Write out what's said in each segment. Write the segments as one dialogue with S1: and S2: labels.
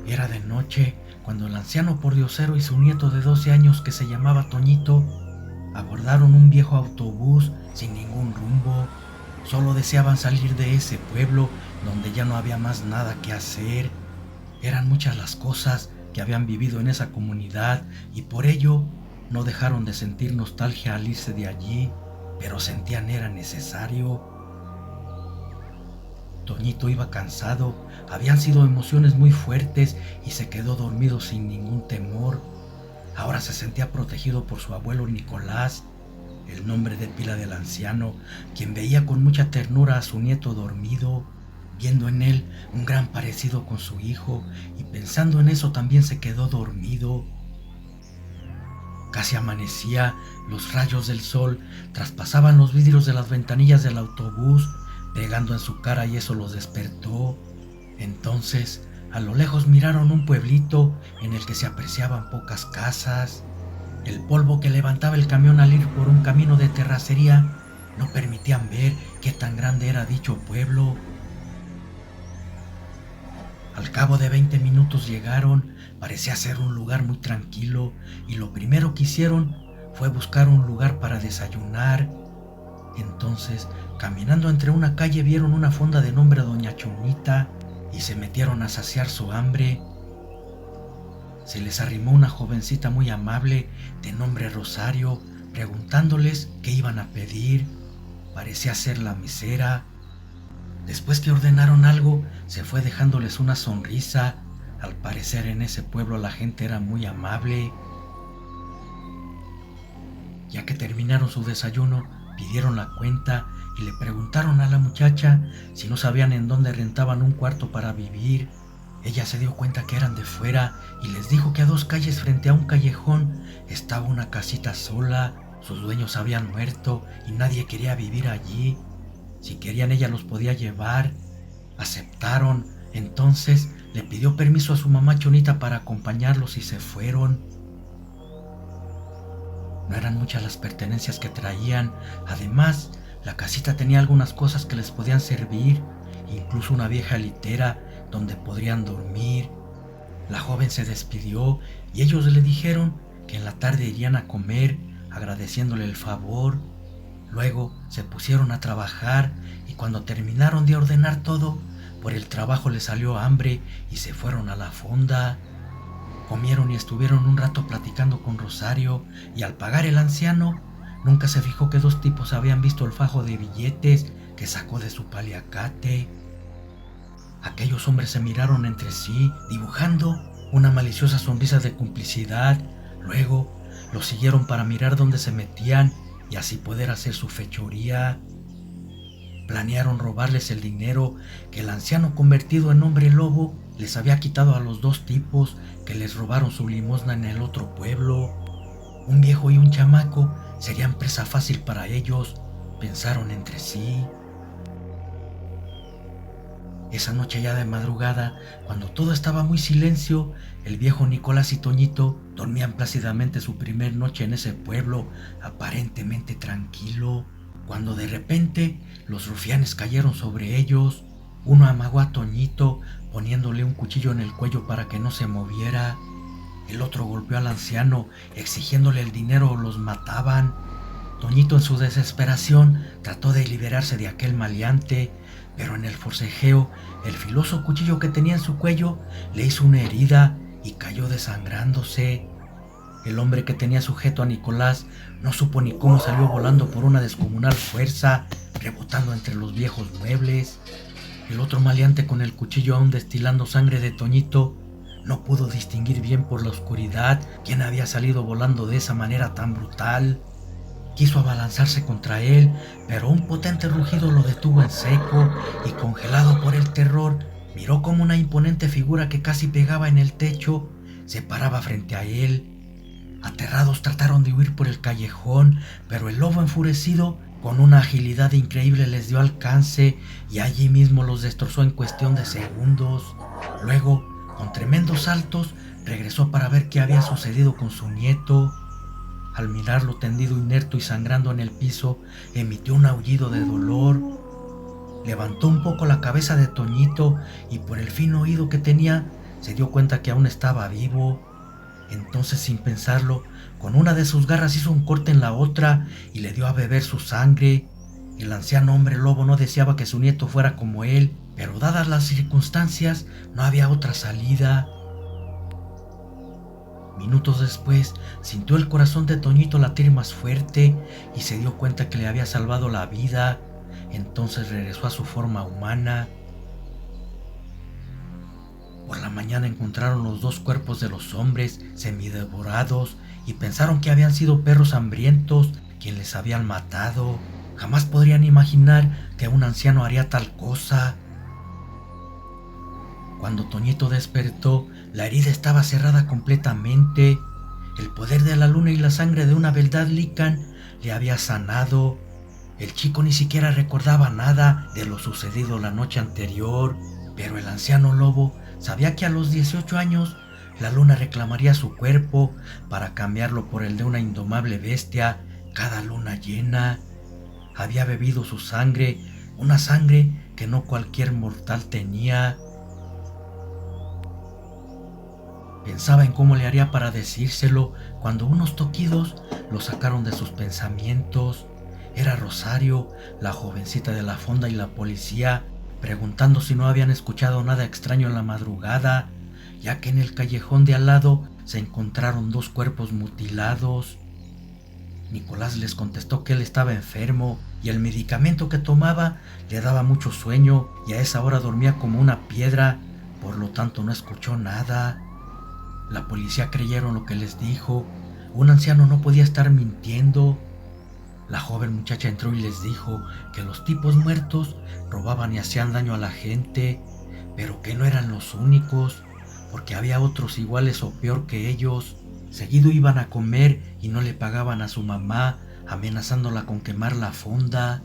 S1: Era de noche cuando el anciano pordiosero y su nieto de 12 años que se llamaba Toñito abordaron un viejo autobús sin ningún rumbo. Solo deseaban salir de ese pueblo donde ya no había más nada que hacer. Eran muchas las cosas que habían vivido en esa comunidad y por ello no dejaron de sentir nostalgia al irse de allí, pero sentían era necesario. Toñito iba cansado, habían sido emociones muy fuertes y se quedó dormido sin ningún temor. Ahora se sentía protegido por su abuelo Nicolás, el nombre de pila del anciano, quien veía con mucha ternura a su nieto dormido, viendo en él un gran parecido con su hijo, y pensando en eso también se quedó dormido. Casi amanecía, los rayos del sol traspasaban los vidrios de las ventanillas del autobús, pegando en su cara y eso los despertó. Entonces, a lo lejos miraron un pueblito en el que se apreciaban pocas casas. El polvo que levantaba el camión al ir por un camino de terracería no permitían ver qué tan grande era dicho pueblo. Al cabo de 20 minutos llegaron, parecía ser un lugar muy tranquilo y lo primero que hicieron fue buscar un lugar para desayunar. Entonces, caminando entre una calle vieron una fonda de nombre Doña Chonita y se metieron a saciar su hambre. Se les arrimó una jovencita muy amable de nombre Rosario, preguntándoles qué iban a pedir. Parecía ser la mesera. Después que ordenaron algo, se fue dejándoles una sonrisa. Al parecer en ese pueblo la gente era muy amable. Ya que terminaron su desayuno, pidieron la cuenta y le preguntaron a la muchacha si no sabían en dónde rentaban un cuarto para vivir. Ella se dio cuenta que eran de fuera y les dijo que a 2 calles frente a un callejón estaba una casita sola. Sus dueños habían muerto y nadie quería vivir allí. Si querían ella los podía llevar. Aceptaron. Entonces le pidió permiso a su mamá Chonita para acompañarlos y se fueron. No eran muchas las pertenencias que traían. Además, la casita tenía algunas cosas que les podían servir, incluso una vieja litera donde podrían dormir. La joven se despidió y ellos le dijeron que en la tarde irían a comer, agradeciéndole el favor. Luego se pusieron a trabajar y cuando terminaron de ordenar todo, por el trabajo les salió hambre y se fueron a la fonda. Comieron y estuvieron un rato platicando con Rosario y al pagar el anciano, nunca se fijó que 2 tipos habían visto el fajo de billetes que sacó de su paliacate. Aquellos hombres se miraron entre sí, dibujando una maliciosa sonrisa de complicidad. Luego los siguieron para mirar dónde se metían y así poder hacer su fechoría. Planearon robarles el dinero que el anciano convertido en hombre lobo les había quitado a los 2 tipos que les robaron su limosna en el otro pueblo. Un viejo y un chamaco serían presa fácil para ellos, pensaron entre sí. Esa noche ya de madrugada, cuando todo estaba muy silencio, el viejo Nicolás y Toñito dormían plácidamente su primer noche en ese pueblo, aparentemente tranquilo, cuando de repente los rufianes cayeron sobre ellos. Uno amagó a Toñito poniéndole un cuchillo en el cuello para que no se moviera. El otro golpeó al anciano exigiéndole el dinero o los mataban. Toñito en su desesperación trató de liberarse de aquel maleante, pero en el forcejeo el filoso cuchillo que tenía en su cuello le hizo una herida y cayó desangrándose. El hombre que tenía sujeto a Nicolás no supo ni cómo salió volando por una descomunal fuerza, rebotando entre los viejos muebles. El otro maleante, con el cuchillo aún destilando sangre de Toñito, no pudo distinguir bien por la oscuridad quién había salido volando de esa manera tan brutal. Quiso abalanzarse contra él, pero un potente rugido lo detuvo en seco y, congelado por el terror, miró como una imponente figura que casi pegaba en el techo se paraba frente a él. Aterrados trataron de huir por el callejón, pero el lobo enfurecido, con una agilidad increíble, les dio alcance y allí mismo los destrozó en cuestión de segundos. Luego, con tremendos saltos, regresó para ver qué había sucedido con su nieto. Al mirarlo tendido inerte y sangrando en el piso, emitió un aullido de dolor. Levantó un poco la cabeza de Toñito y por el fino oído que tenía, se dio cuenta que aún estaba vivo. Entonces, sin pensarlo, con una de sus garras hizo un corte en la otra y le dio a beber su sangre. El anciano hombre lobo no deseaba que su nieto fuera como él, pero dadas las circunstancias, no había otra salida. Minutos después, sintió el corazón de Toñito latir más fuerte y se dio cuenta que le había salvado la vida. Entonces regresó a su forma humana. Por la mañana encontraron los dos cuerpos de los hombres semidevorados y pensaron que habían sido perros hambrientos quienes les habían matado. Jamás podrían imaginar que un anciano haría tal cosa. Cuando Toñito despertó, la herida estaba cerrada completamente. El poder de la luna y la sangre de una beldad Lican le había sanado. El chico ni siquiera recordaba nada de lo sucedido la noche anterior, pero el anciano lobo sabía que a los 18 años la luna reclamaría su cuerpo para cambiarlo por el de una indomable bestia cada luna llena. Había bebido su sangre, una sangre que no cualquier mortal tenía. Pensaba en cómo le haría para decírselo cuando unos toquidos lo sacaron de sus pensamientos. Era Rosario, la jovencita de la fonda, y la policía, preguntando si no habían escuchado nada extraño en la madrugada, ya que en el callejón de al lado se encontraron dos cuerpos mutilados. Nicolás les contestó que él estaba enfermo y el medicamento que tomaba le daba mucho sueño y a esa hora dormía como una piedra, por lo tanto no escuchó nada. La policía creyeron lo que les dijo. Un anciano no podía estar mintiendo. La joven muchacha entró y les dijo que los tipos muertos robaban y hacían daño a la gente, pero que no eran los únicos, porque había otros iguales o peor que ellos. Seguido iban a comer y no le pagaban a su mamá, amenazándola con quemar la fonda.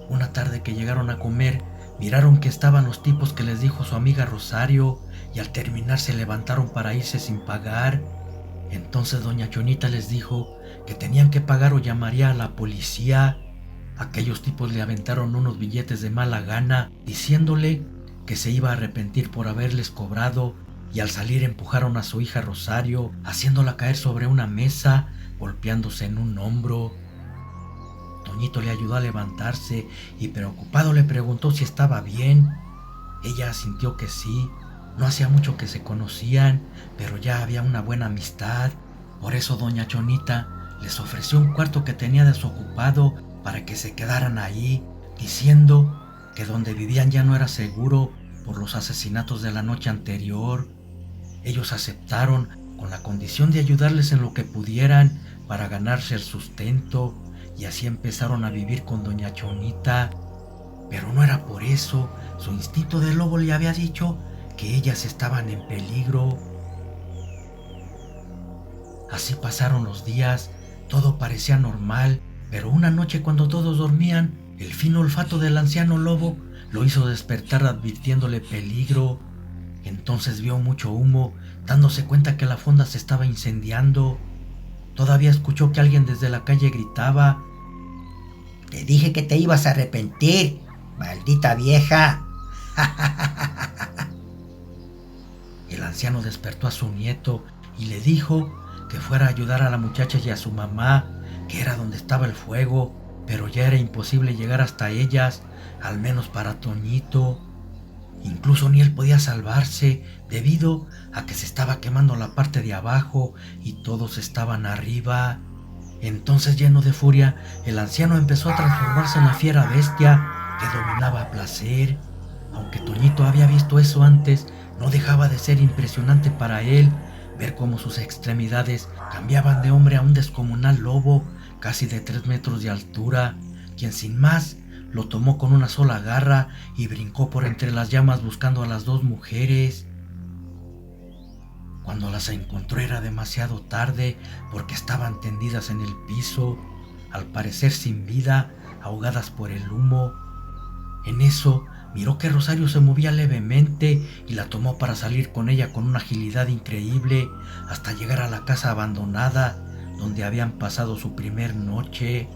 S1: Una tarde que llegaron a comer, miraron que estaban los tipos que les dijo su amiga Rosario, y al terminar se levantaron para irse sin pagar. Entonces doña Chonita les dijo que tenían que pagar o llamaría a la policía. Aquellos tipos le aventaron unos billetes de mala gana, diciéndole que se iba a arrepentir por haberles cobrado, y al salir empujaron a su hija Rosario, haciéndola caer sobre una mesa, golpeándose en un hombro. Toñito le ayudó a levantarse y preocupado le preguntó si estaba bien. Ella asintió que sí. No hacía mucho que se conocían, pero ya había una buena amistad. Por eso doña Chonita les ofreció un cuarto que tenía desocupado para que se quedaran ahí, diciendo que donde vivían ya no era seguro por los asesinatos de la noche anterior. Ellos aceptaron con la condición de ayudarles en lo que pudieran para ganarse el sustento, y así empezaron a vivir con doña Chonita. Pero no era por eso. Su instinto de lobo le había dicho que ellas estaban en peligro. Así pasaron los días, todo parecía normal, pero una noche cuando todos dormían, el fino olfato del anciano lobo lo hizo despertar advirtiéndole peligro. Entonces vio mucho humo, dándose cuenta que la fonda se estaba incendiando. Todavía escuchó que alguien desde la calle gritaba:
S2: «Te dije que te ibas a arrepentir, maldita vieja».
S1: El anciano despertó a su nieto y le dijo que fuera a ayudar a la muchacha y a su mamá, que era donde estaba el fuego, pero ya era imposible llegar hasta ellas, al menos para Toñito. Incluso ni él podía salvarse debido a que se estaba quemando la parte de abajo y todos estaban arriba. Entonces, lleno de furia, el anciano empezó a transformarse en la fiera bestia que dominaba a placer. Aunque Toñito había visto eso antes, no dejaba de ser impresionante para él ver cómo sus extremidades cambiaban de hombre a un descomunal lobo, casi de 3 metros de altura, quien sin más lo tomó con una sola garra y brincó por entre las llamas buscando a las dos mujeres. Cuando las encontró era demasiado tarde porque estaban tendidas en el piso, al parecer sin vida, ahogadas por el humo. En eso miró que Rosario se movía levemente y la tomó para salir con ella con una agilidad increíble hasta llegar a la casa abandonada donde habían pasado su primer noche.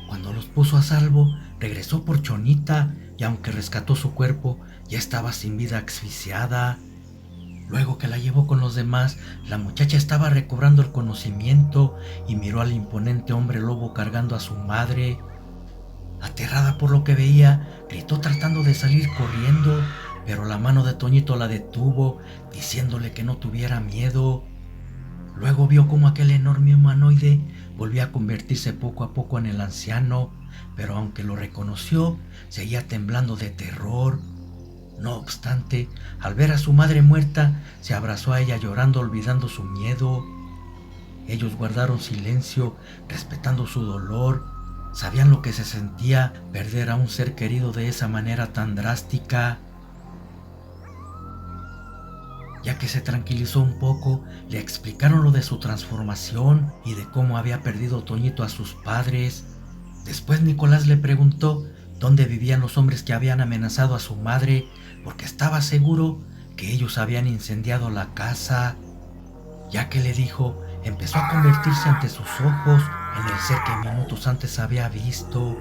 S1: Cuando los puso a salvo, regresó por Chonita, y aunque rescató su cuerpo, ya estaba sin vida, asfixiada. Luego que la llevó con los demás, la muchacha estaba recobrando el conocimiento y miró al imponente hombre lobo cargando a su madre. Aterrada por lo que veía, gritó tratando de salir corriendo, pero la mano de Toñito la detuvo, diciéndole que no tuviera miedo. Luego vio cómo aquel enorme humanoide volvía a convertirse poco a poco en el anciano, pero aunque lo reconoció, seguía temblando de terror. No obstante, al ver a su madre muerta, se abrazó a ella llorando, olvidando su miedo. Ellos guardaron silencio, respetando su dolor. Sabían lo que se sentía perder a un ser querido de esa manera tan drástica. Ya que se tranquilizó un poco, le explicaron lo de su transformación y de cómo había perdido Toñito a sus padres. Después Nicolás le preguntó dónde vivían los hombres que habían amenazado a su madre, porque estaba seguro que ellos habían incendiado la casa. Ya que le dijo, empezó a convertirse ante sus ojos en el ser que minutos antes había visto.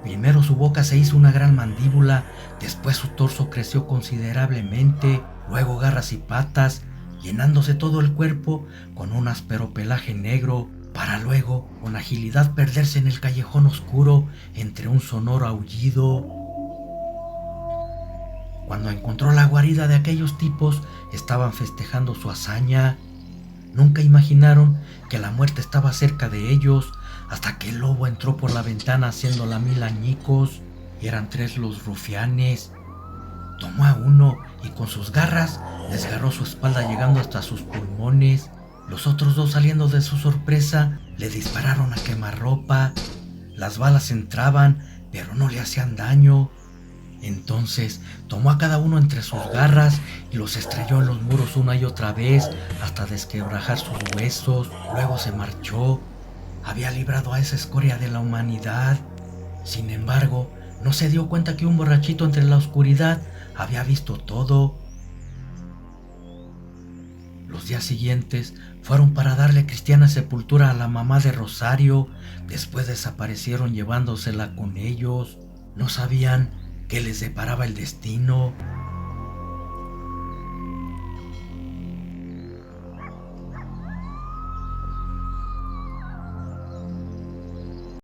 S1: Primero su boca se hizo una gran mandíbula, después su torso creció considerablemente, luego garras y patas, llenándose todo el cuerpo con un áspero pelaje negro, para luego, con agilidad, perderse en el callejón oscuro entre un sonoro aullido. Cuando encontró la guarida de aquellos tipos, estaban festejando su hazaña. Nunca imaginaron que la muerte estaba cerca de ellos, hasta que el lobo entró por la ventana haciéndola mil añicos. Eran 3 los rufianes. Tomó a uno y con sus garras desgarró su espalda llegando hasta sus pulmones. Los otros 2, saliendo de su sorpresa, le dispararon a quemarropa. Las balas entraban, pero no le hacían daño. Entonces tomó a cada uno entre sus garras y los estrelló en los muros una y otra vez hasta desquebrajar sus huesos. Luego se marchó. Había librado a esa escoria de la humanidad. Sin embargo, no se dio cuenta que un borrachito entre la oscuridad había visto todo. Los días siguientes fueron para darle cristiana sepultura a la mamá de Rosario. Después desaparecieron llevándosela con ellos. No sabían qué les deparaba el destino.